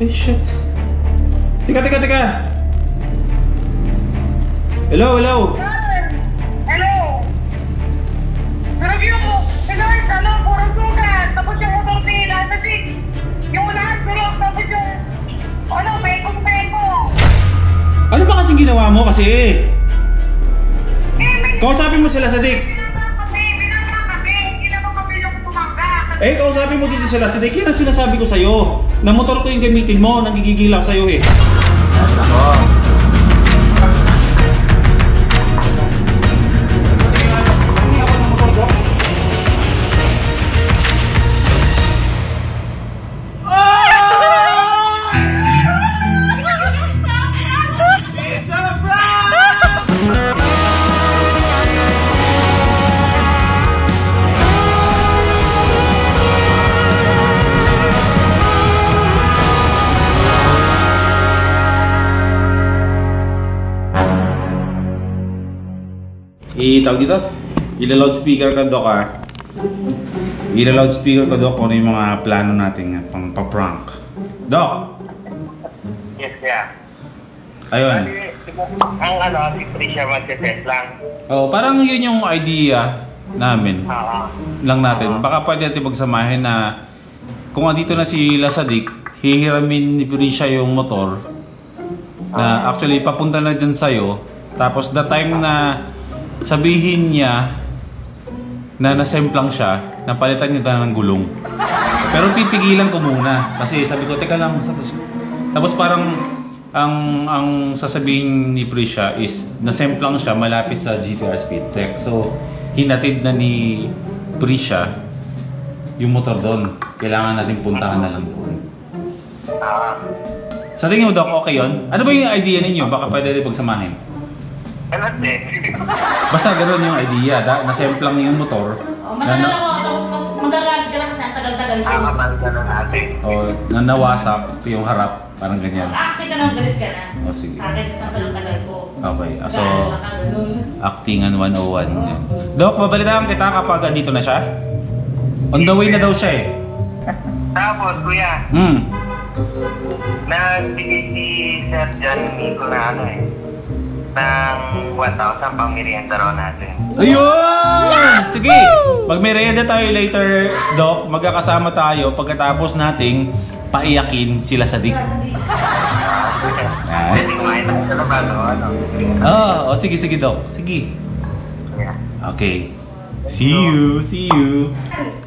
Eh, shit. Teka. Hello. Hello. Review mo. Guys, puro sugat. Tapos yung motor nila. Kasi yung unahan tulog. Tapos yung pekong-peko. Ano ba kasing ginawa mo kasi? Kausapin mo sila sa dik. Eh, kausapin mo dito sila sa dik. Yan ang sinasabi ko sa'yo. Na motor ko yung gamitin mo. Nagigigil ako sa'yo eh. Tawag dito, ila-loudspeaker ka, Doc, ha? Ila-loudspeaker ka, Doc, kung ano yung mga plano natin pang pa-prank. Doc! Yes, yeah. Ayun. Ang si Trisha mag-test lang. Oh, parang yun yung idea namin. Lang natin. Baka pwede natin pagsamahin na kung andito na si Lasadik, hihiramin ni Trisha yung motor na actually papunta na dyan sa'yo. Tapos the time na sabihin niya na nasemplang siya, napalitan niya na ng gulong. Pero pipigilan ko muna kasi sabi ko, teka lang. Tapos parang ang sasabihin ni Prisha is nasemplang siya malapit sa GTR Speed Tech. So hinatid na ni Prisha yung motor doon. Kailangan natin puntahan na lang doon. Sa tingin mo, Doc, okay yun? Ano ba yung idea ninyo? Baka pwede rin pagsamahin. Basta gano'n yung idea, nasemplang yung motor. Matagal ako, tapos magagalit ka lang kasi ang tagal-tagal siya. Kapal ka na natin. Na nawasak yung harap, parang ganyan. Acting ka na, galit ka na. O sige. Sa akin, isang tagal-tagal ko. Okay, so actingan 101. Doc, babalitaan kita kapag andito na siya? On the way na daw siya eh. Tapos, kuya, nagbigay si Sir John Nico na ng 1,000 pang merienda raw natin. Ayun! Sige! Mag-merienda tayo later, Doc. Magkakasama tayo pagkatapos nating paiyakin sila sa dik. Pwede kumain na sa labas, Oh, sige, Doc. Sige. Okay. See you.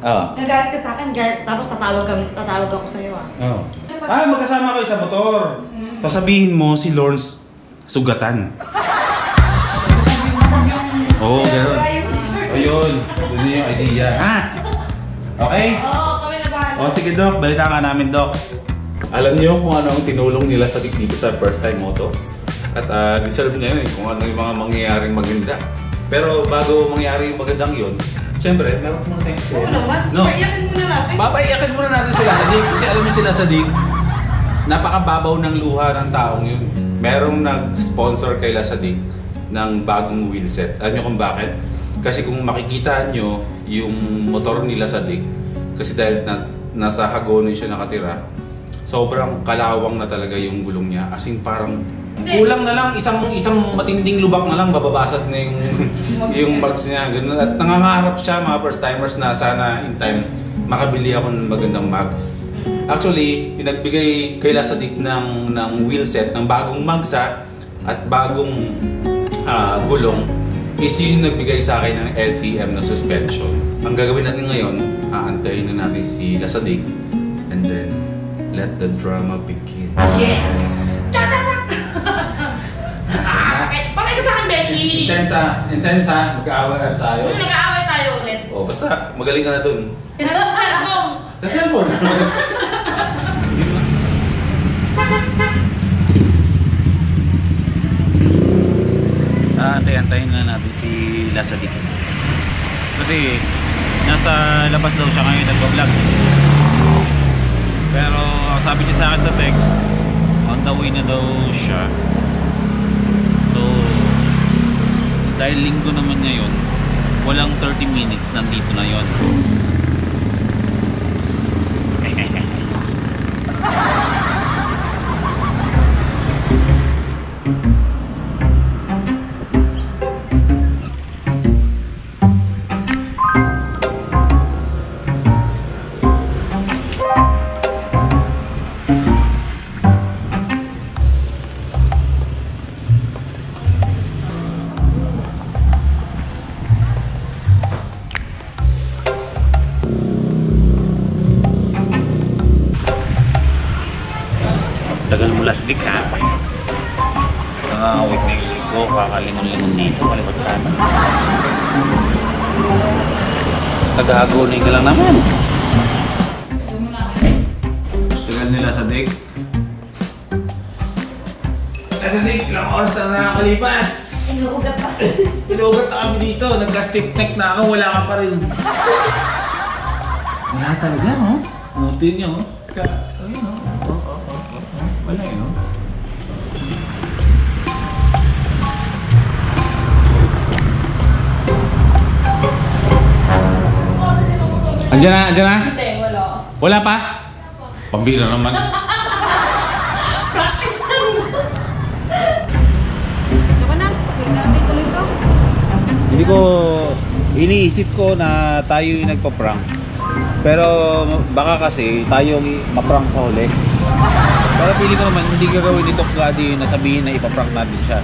Nagalit ka sa akin, tapos tatawag ako sa'yo Magkasama kayo sa motor. Sasabihin mo si Lawrence sugatan. Oo, gano'n. Ayun. Yun yung idea. Okay? Oo, kami na bahala. Sige, Doc. Balita ka namin, Doc. Alam niyo kung ano ang tinulong nila sa dito sa first time moto? At deserve niya yun kung ano yung mga mangyayaring maganda. Pero bago mangyari yung magandang yun, siyempre, meron muna tayo. Oo naman. Paiyakin muna natin. Papaiyakin muna natin sila sa dik. Kasi alam mo sila sa dik, napakababaw ng luha ng taong yun. Merong nag-sponsor kay Lasadik ng bagong wheelset. Alam niyo kung bakit? Kasi kung makikita niyo yung motor ni Lasadik, kasi dahil nasa Hagonoy siya nakatira, sobrang kalawang na talaga yung gulong niya. As in parang kulang na lang isang matinding lubak na lang bababasag na yung bags niya. Ganun. At nangangarap siya mga first timers na sana in time makabili ako ng magandang mags. Actually, pinagbigay kay Lasadik ng wheelset, ng bagong magsa at bagong gulong is yung nagbigay sa akin ng LCM na suspension. Ang gagawin natin ngayon, aantayin na natin si Lasadik and then let the drama begin. Yes! Patay ka sa akin, Beshi! Intense ha? Mag-aaway tayo. Nag-aaway tayo ulit. Basta magaling ka na dun. Sa cellphone! Antayin na natin si Lasadik. Kasi nasa labas daw siya ngayon nag-vlog. Pero sabi niya sa akin sa text, on the way na daw siya. So dahil linggo naman ngayon, walang 30 minutes nandito na yon. Tagal mo last week ha. Nakakawik na yung leg ko, kakalingon-lingon dito, kalipat ka na. Nag-agonay ka lang naman. Tagal nila sa deck. Nasa deck, ilang oras na nakakalipas. Inuugat pa. Inuugat na kami dito, nagka-stiff neck na ako, wala ka pa rin. Wala talaga, oh. Mutin niyo, oh. Ayun, oh. Wala yun, oh. Andiyan na, andiyan na? Hindi, wala. Wala pa? Pambira naman. Practice lang. Diba na? Tuloy ko. Hindi ko, iniisip ko na tayo yung nagpa-prank. Pero baka kasi tayo yung ma-prank sa huli. Pero pili ko naman, hindi gagawin nito Glady na sabihin na ipaprank natin siya.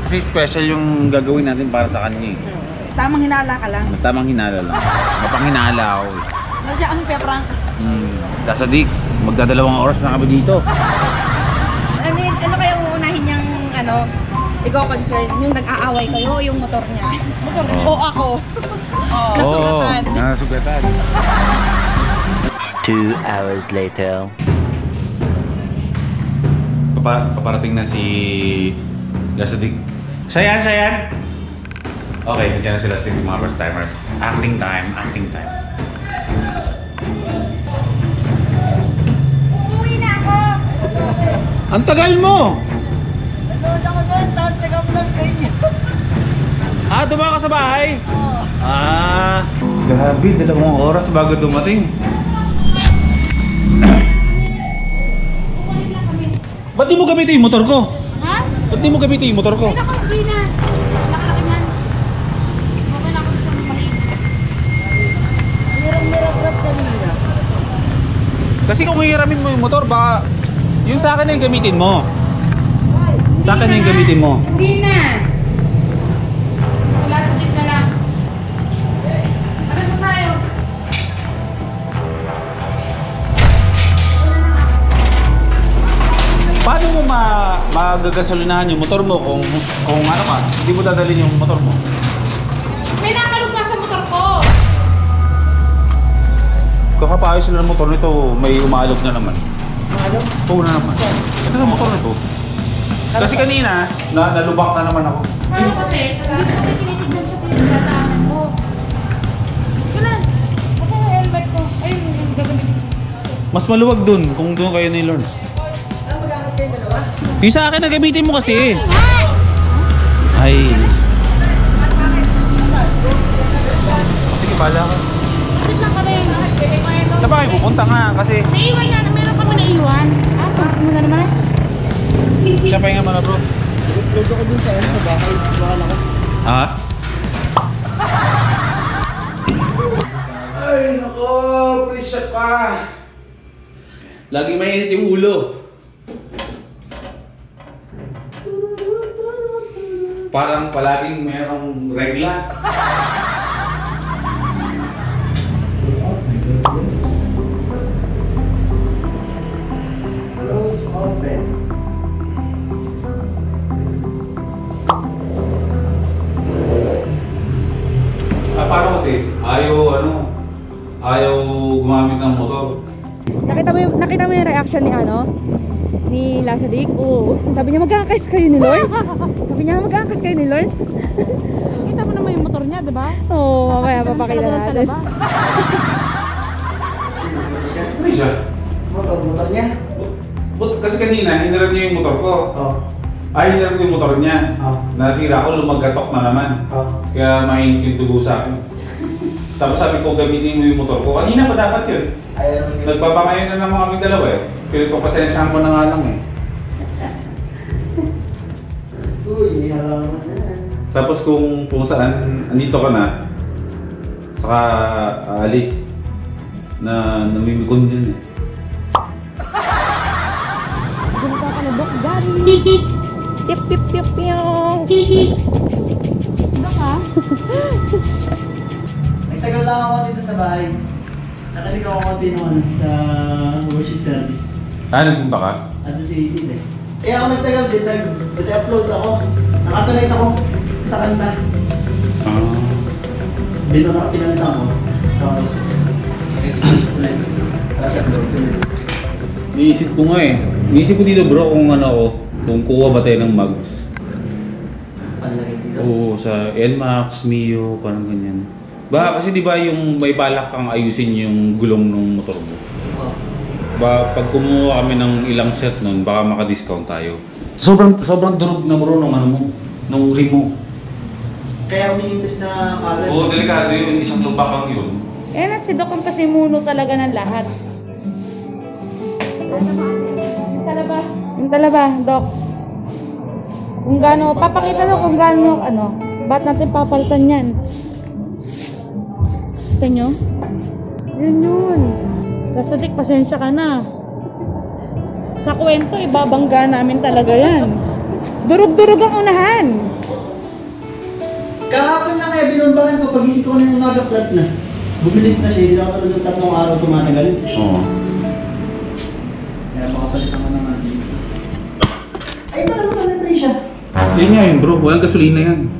Kasi special yung gagawin natin para sa kanya eh. Tamang hinala ka lang. Tamang hinala lang. Mapanghinala ako eh. Nandiyan ang pe-prank. Sasadik, magdadalawang oras na kami dito. Ano kaya uunahin niyang ikaw concern? Yung nag-aaway kayo o yung motor niya? Motor niya? O ako? Oo, nasugatan. 2 hours later. Paparating na si Lasadik. Siya yan! Okay, nandiyan na sila si mga first timers. Acting time. Uuwi na ako! Ang tagal mo! Nanood ako doon, tapos nag-upload sa inyo. Dumaan ka sa bahay? Grabe, 2 oras bago dumating. Ba't di mo gamitin yung motor ko? Ha? Ba't di mo gamitin yung motor ko? Ay, naku, hindi na. Laki-laki man. Okay na ako sa maliit. Nirap-nirap kanina. Kasi kung hihiramin mo yung motor, baka yung sa akin na yung gamitin mo. Sa akin na yung gamitin mo. Hindi na. Wala sa jeep na lang. Ano na tayo? Paano mo magagasolinahan yung motor mo kung ano ka, hindi mo dadalhin yung motor mo? May nakalog nga sa motor ko. Kakapaayos sila ng motor nito, may umaalog na naman. Ano? Oo na naman. Ito sa motor nito. Kasi kanina, nalubak na naman ako. Ano kasi? Hindi ko kasi tinitignan sa pinagdadaanan mo. Wala. Kasi yung helmet ko. Ayun, yung gagamitin ko. Mas maluwag dun kung doon kayo ni Lawrence. Magkakas kayo dalawa? Yung sa akin na gamitin mo kasi. Ay. Sige, bala ka. Bakit lang kami? Sa bahay, pupunta nga kasi Naiwan na. Meron kami naiwan. Bakit mo na naman? siya pahinga mo na bro. Lodo ko dun sa bahay. Bahala ko. Ha? Ay, nako, presya ka. Laging mainit yung ulo. Parang palaging mayroong regla. Close open. Paano kasi? Ayaw gumamit ng motor. Nakita mo yung reaction ni Lasadik? Oo. Sabi niya magkakakas kayo ni Lawrence? Kita mo naman yung motor niya, di ba? Oo, mamaya papakita natin. Presya. Motor niya? Kasi kanina, hiniram niya yung motor ko. Oo. Hiniram ko yung motor niya. Oh. Nasira ko, lumagatok na naman. Oo. Kaya mainit yung dugo sa akin. Tapos sabi ko, gamitin mo yung motor ko. Kanina pa dapat yun. Nagbabangayan na naman kami dalawa eh. Pero pasensyahan ko na nga lang eh. Uy, halaman na. Tapos kung saan, andito ka na, saka aalis na namimikon din eh. Tip tip tip yung. Ano ka? May tagal lang ako dito sa bahay. Nakalik ako konti naman sa worship service. Nagsimba ka? Ano si Edith eh. Kaya ako nagtagal din, nag-upload ako. Nakatanay ako sa kanta. Bino na pinalitan ko. Tapos, Niisip ko nga eh. Niisip ko dito bro kung ano ako, kung kuha ba tayo ng mags. Oo, sa LMAX, Mio, parang ganyan. Ba, kasi di ba yung may balak kang ayusin yung gulong ng motor mo? Ba, pag kumuha kami ng ilang set nun, baka maka-discount tayo. Sobrang durog na bro nung ano mo, nung rim mo. Kaya umiimpis na kalat. Oo, delikado yun. Isang lubak lang yun. Eh, si Doc ang pasimuno talaga ng lahat. Yung talaba, Doc. Kung gaano, papakita Doc kung gaano, ano, ba't natin papalitan yan? Gusto nyo? Yun. Kasadik, pasensya ka na. Sa kwento, ibabangga namin talaga yan. Durug-durug ang unahan. Kahapon lang kaya binumbahan ko, pag-isip ko na yung umaga flat na. Bumilis na siya, hindi na ako talagang 3 araw tumatagal. Oo. Kaya makapalitan ko naman. Ay, talaga pala siya. Yun nga yun bro, walang gasolina yan.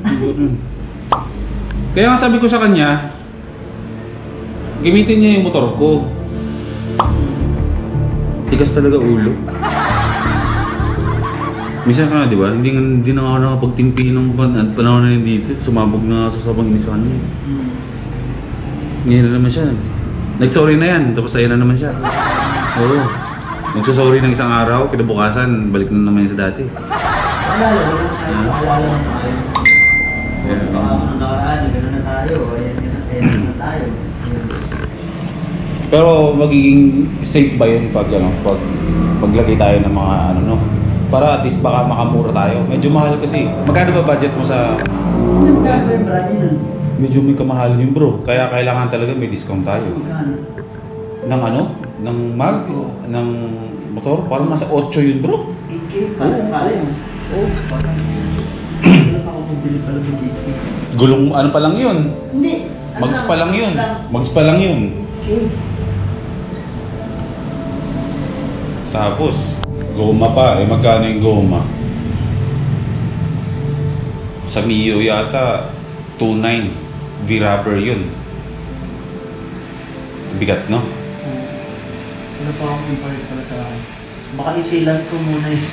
Kaya nga sabi ko sa kanya, gamitin niya yung motor ko. Tigas talaga ulo. Minsan ka, di ba? Hindi na ako nakapagtimpi ng panahon na yun dito. Sumabog na sa sabang inis sa kanya. Ngayon na naman siya. Nag-sorry na yan, tapos ayan na naman siya. Oo. Nagsasorry ng isang araw, kinabukasan, balik na naman yan sa dati. Alala ko ng ayos. Baka ako nang nakaraan, gano'n na tayo. Ayan na tayo. Pero magiging safe ba yun pag paglagay tayo ng mga ano no? Para at least baka makamura tayo. Medyo mahal kasi. Magkano ba budget mo sa... Hindi magkano ba yung brand yun? Medyo may kamahalan yung bro. Kaya kailangan talaga may discount tayo. Magkano? Ng ano? Ng mag? Ng motor? Parang nasa 8 yun bro. 8K? Pares? Oo. Wala pa ako pambili pala ng 8K. Gulong ano pa lang yun? Hindi. Mags pa lang yun. Mags pa lang yun. 8K. Tapos, goma pa. Eh magkano yung goma? Sa Mio yata, 2.9. V-rubber yun. Bigat, no? Wala pa akong impalit para sa akin. Baka isilan ko muna yun.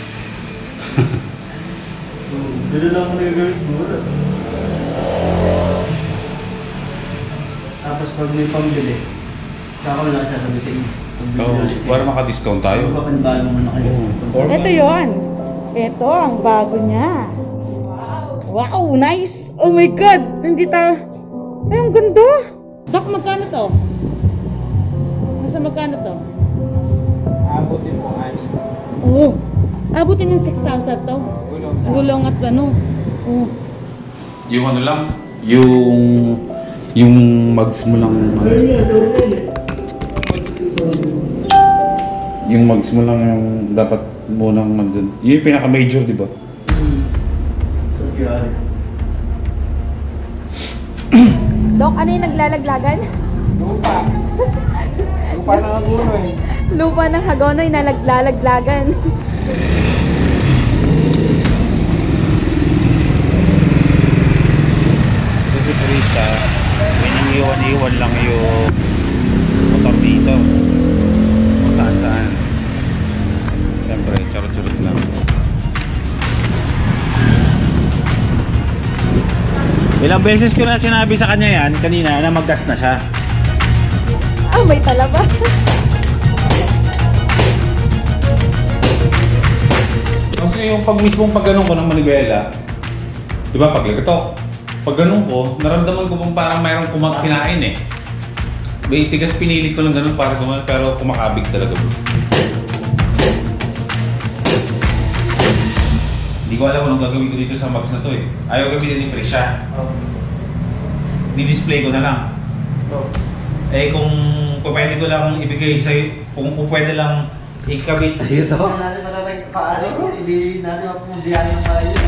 Gano'n lang ako nagagawin muna. Tapos pag may pambili, tsaka ko lang sasabi sa inyo. Oo, para maka-discount tayo. Papanibago mo na kayo. Ito yon. Ito ang bago niya. Wow, nice! Oh my God! Hindi ta... Ay, ang ganda! Doc, magkano to? Nasa magkano to? Abutin mo, ani. Oo. Abutin yung 6,000 to. Gulong at ano. Oo. Yung ano lang, yung mags mo lang. Yung mags mo lang yung dapat munang nandun. Yun yung pinaka-major, di ba? So, yun. Doc, ano yung naglalaglagan? Lupa. Lupa na ang ulo eh. Lupa ng Hagonoy na naglalaglagan. Kasi Teresa, iwan lang yung motor dito. Kung saan-saan. Siyempre, charot-charot lang. Ilang beses ko na sinabi sa kanya yan kanina na mag-gas na siya. Ah, may talaba. Kasi yung pag mismong pagganong ko ng manibela, di ba paglagatok, pag ganun ko, naramdaman ko parang mayroong kinain eh. May tigas pinili ko lang ganun para kumain, pero kumakabig talaga bro. Hindi ko alam kung anong gagawin ko dito sa mags na to eh. Ayaw gamitin ni Presya. Di-display ko na lang. Eh kung pwede ko lang ibigay sa'yo, kung pwede lang ikabit sa'yo to. Hindi natin matatag paano ko, hindi natin mapumbiyahan yung mga yun.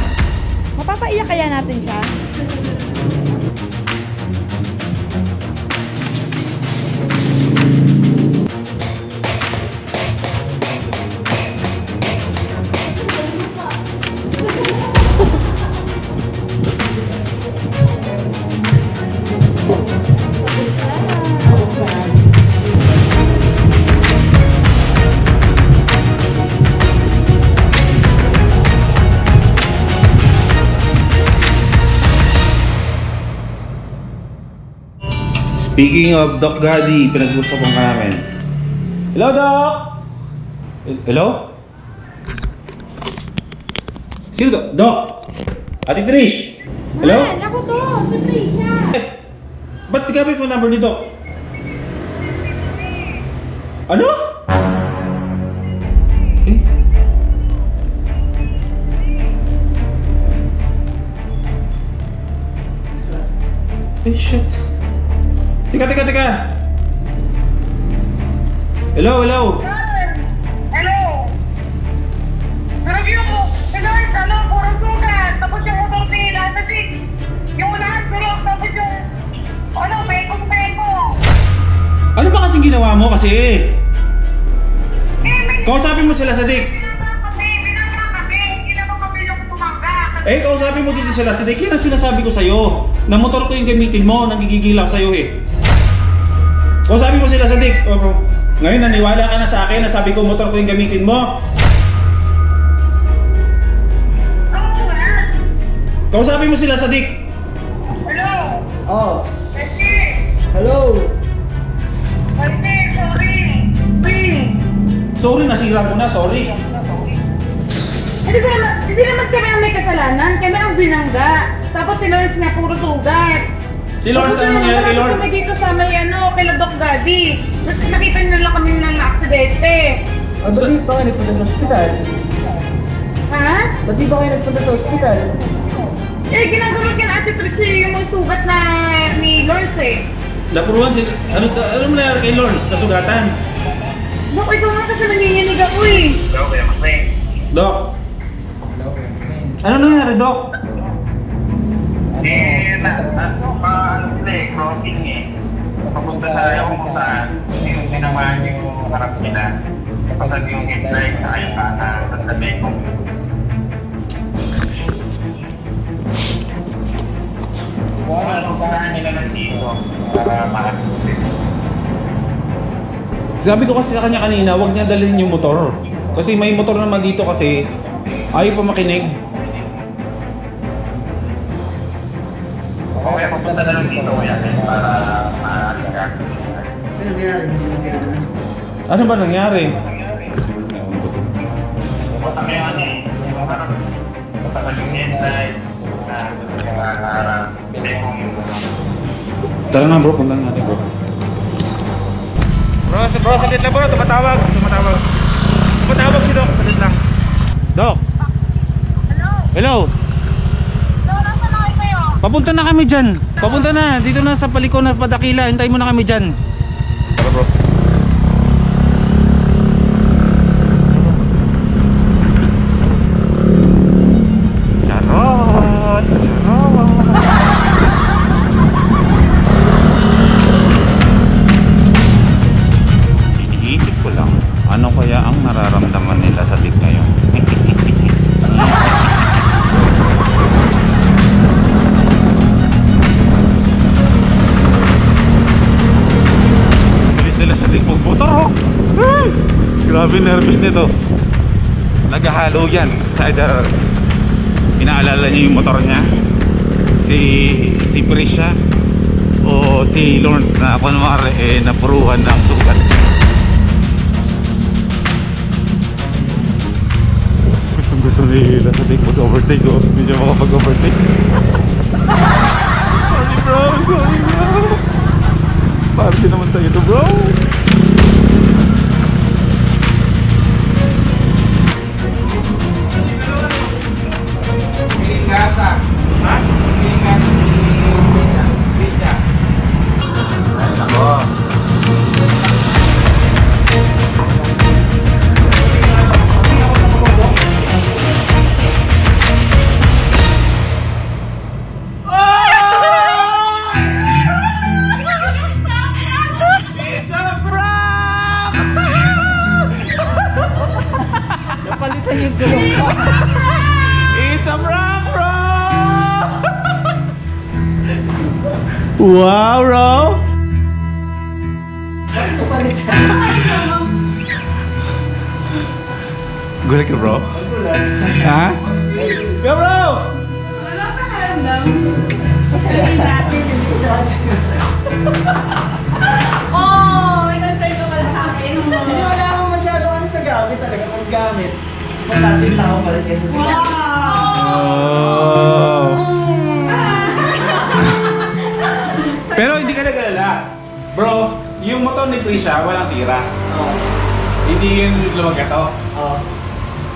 Mapapaiyak kaya natin siya? Speaking of Doc Gadi, pinag-usapan ka namin. Hello, Doc! Hello? Sino to? Doc! Ate Trish! Hello? Man, ako to! Si Trisha! Ba't gamit mo number ni Doc? Ano? Eh? Eh, shit. Teka. Hello. Hello? Review mo. Guys, puro sugat. Tapos yung motor nila. Kasi yung unahan tulog. Tapos yung pekong-pekong. Ano ba kasing ginawa mo kasi? May Kausapin mo sila sa Dick. binangga kami. Hindi naman kami yung tumangga. Eh, kausapin mo dito sila sa Dick. Yan ang sinasabi ko sa'yo. Na motor ko yung gamitin mo. Nangigigilaw sa'yo eh. Kausapin mo sila sa Dick. Ngayon, naniwala ka na sa akin na sabi ko motor ko yung gamitin mo. Oo nga. Kausapin mo sila sa Dick. Hello? Oh, Kasi, hello. sorry. Sorry, nasira mo na. Sorry. Hindi naman kami ang may kasalanan. Kami ang binangga. Tapos si Lawrence na puro sugat. Si Lawrence, ano nangyari kay Lawrence? Kami dito sa may kay Doc Gadi. Tapos nakita nyo lang kami ng aksidente. Ba't di ba kayo nagpunta sa ospital? Ha? Ba't di ba kayo nagpunta sa ospital? Ginagawa ka na Ate Tricia yung mga sugat na ni Lawrence eh. Napuruan si... Ano nangyari kay Lawrence? Nasugatan? Dok, ikaw nga kasi nanginginig ako eh. Doc. Ano nangyari, Doc? Crossing eh. Papunta tayo kung saan, yung tinamaan yung harap nila. Kasagad yung headlight sa ayong kanan sa tabi ko. Anong karaan nila lang dito para makasulit. Sabi ko kasi sa kanya kanina, huwag niya dalhin yung motor. Kasi may motor naman dito kasi ayaw pa makinig. Okay, papunta na lang dito kuya para maaligat. Ano nangyari? Hindi mo sila na. Ano ba nangyari? Sa kami yung yung harap. Kasagad yung headlight na harap. Hindi kong yung Tara na bro, punta natin bro. Bro, saglit lang bro, tumatawag si Doc, saglit lang. Doc! Hello! Nasaan na kayo? Papunta na kami dyan. Papunta na, dito na sa paliko na Padakila, hintayin mo na kami dyan. Tara bro. Charot! Iniisip ko lang, ano kaya ang nararamdaman nila sa Dick ngayon? Bilis nila sa Dick magmotor oh! Grabe nervous nito. Naghahalo yan. Sa either inaalala niya yung motor niya, si Prisha, o si Lawrence na ako naman napuruhan ng sugat. Gusto nila sa Dick mag-overtake oh. Hindi siya makapag-overtake. Sorry bro. Para din naman sa ito bro. Kasa. Ha? Kasa. Bisa. Ako. Napalitan yung gulong. It's a prank, bro! Wow, bro! Gulat ka, bro? Ha? Go, bro! Wala pa karamdam. Kasi natin. Oh, may concern ka pala sa akin. Hindi wala akong masyadong ano sa gamit talaga. Kung gamit, magdating tao pa rin kaysa sa gamit. Oh. Pero hindi ka nag-alala. Bro, yung motor ni Prisha, walang sira. Oo. Hindi yun lumagato. Oo.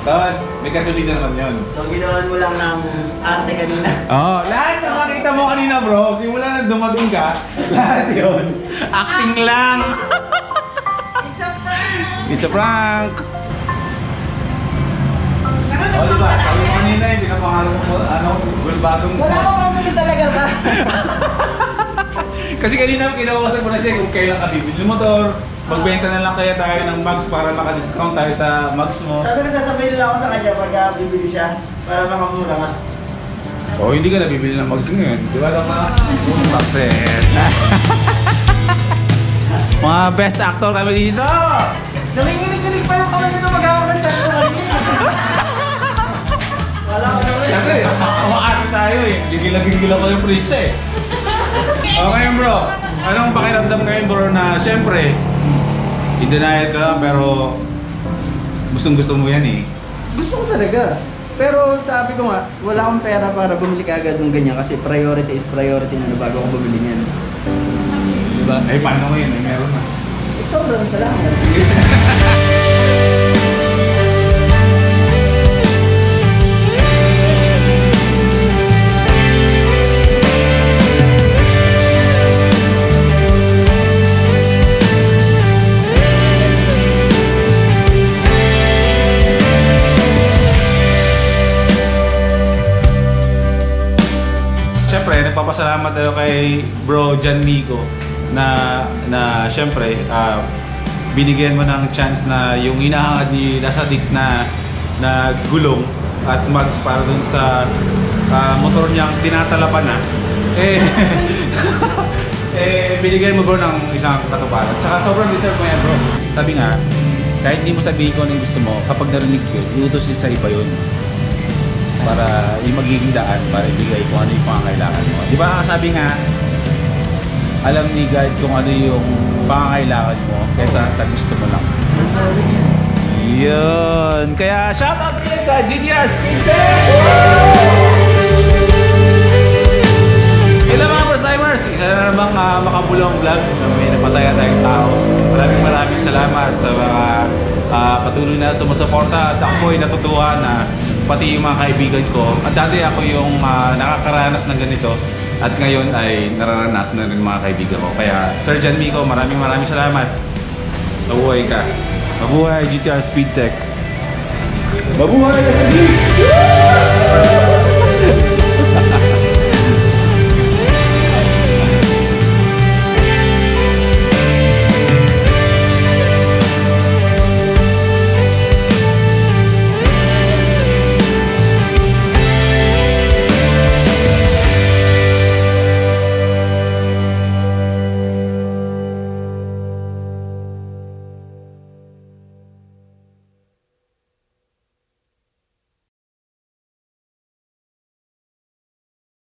Tapos, may kasulina naman yun. So, ginawan mo lang ng arte kanina. Oo, lahat na makita mo kanina bro, simula na dumating ka, lahat yun. Acting lang. It's a prank. O diba, sabi mo kanina yung pinapangalan mo, gulbatong Wala akong mamili talaga ba? Kasi kanina kinawasan mo na siya kung kailan ka bibili ng motor. Magbenta na lang kaya tayo ng mugs para maka-discount tayo sa mugs mo. Sabi ko sasabihin nila ako sa kanya pag bibili siya para makamura ka. O hindi ka na bibili ng mugs ngayon. Di ba lang na? Success! Mga best actor kami dito! Nanginginig-ginig pa yung kamay nito mag-akakansan ko kanina. Wala ko naman. Siyempre, makaano tayo eh. Gigil-gigil ako yung Prisha eh. O ngayon bro, anong pakiramdam ngayon bro na siyempre, in-denial ka pero gustong-gusto mo yan eh. Gusto ko talaga. Pero sabi ko nga, wala akong pera para bumili ka agad ng ganyan kasi priority is priority na bago ako bumili niyan. Diba? Ay paano ngayon? Ay meron na. Sobrang salamat. Siyempre, nagpapasalamat tayo kay Bro John Nico na siyempre binigyan mo ng chance na yung hinahangad ni Lasadik na gulong at mugs para dun sa motor niyang tinatalapan na binigyan mo bro ng isang katuparan. Tsaka sobrang deserve mo yan bro. Sabi nga, kahit hindi mo sabihin ko ano yung gusto mo, kapag narinig yun, iutos yun sa iba yun para yung magiging daan para ibigay kung ano yung pangangailangan mo. Di ba sabi nga, alam ni God kung ano yung pangangailangan mo kaysa sa gusto mo lang. Yun! Kaya shoutout din sa GTR Speedtech! Hello mga first-timers! Isa na namang makabulong vlog na may napasaya tayong tao. Maraming salamat sa mga patuloy na sumusuporta at ako'y natutuwa na pati yung mga kaibigan ko. At dati ako yung nakakaranas ng ganito at ngayon ay nararanasan na rin mga kaibigan ko. Kaya Sir John Mico, maraming salamat. Mabuhay ka. Mabuhay GTR Speedtech. Mabuhay ka!